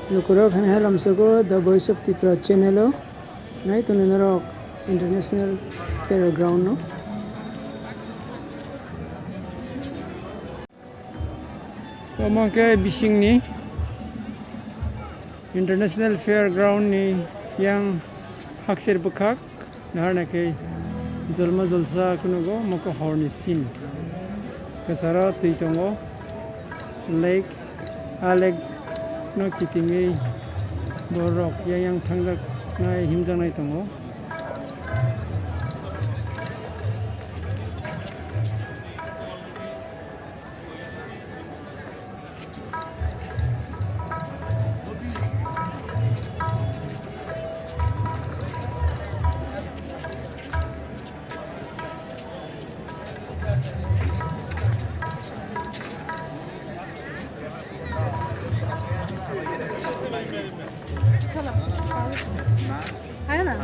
Lukurok han helam soko the voice of Tripura channel nai tunenarok international fairground no. Pamangke bising ni international fairground ni yang haksir bekak nahar ke jolma jolsa kunogo moko horni sin kasara tuitongo lake aleg no kitingi borok yang thangjak nai himjanai tongo है ना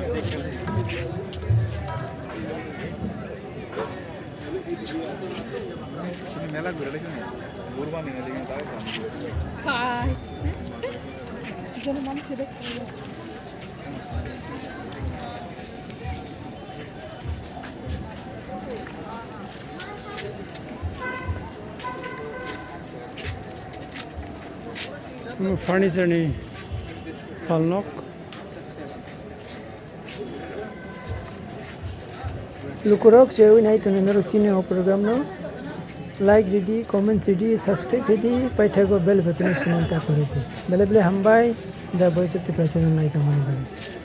মেলা ঘুরে দেখুন বুরবা নিয়ে দেখুন তাই खास जन मन से देख furniture ni falnok Lukurok sewi nai tunenarok sini ho program no like didi comment didi subscribe didi paithago bell button sinanta koridi bele bele hambai the voice of the president nai tomani